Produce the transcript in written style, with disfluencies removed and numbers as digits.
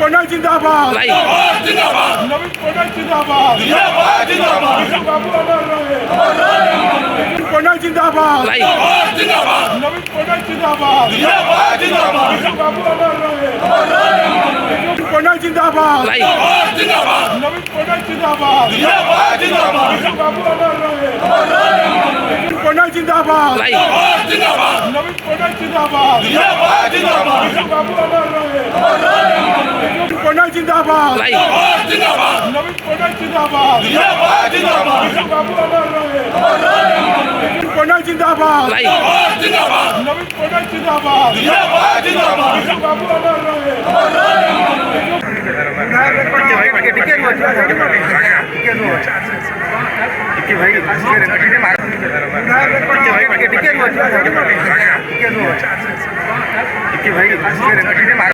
पनवेल जिंदाबाद भाई नवीन पनवेल जिंदाबाद बाबू अमर रहे पनवेल जिंदाबाद भाई नवीन पनवेल जिंदाबाद बाबू अमर रहे पनवेल जिंदाबाद भाई नवीन पनवेल जिंदाबाद बाबू अमर रहे पनवेल जिंदाबाद भाई नवीन पनवेल जिंदाबाद बाबू अमर रहे पनवेल जिंदाबाद भाई नवीन पनवेल जिंदाबाद बाबू अमर रहे पनवेल जिंदाबाद भाई नवीन पनवेल जिंदाबाद बाबू अमर रहे भाई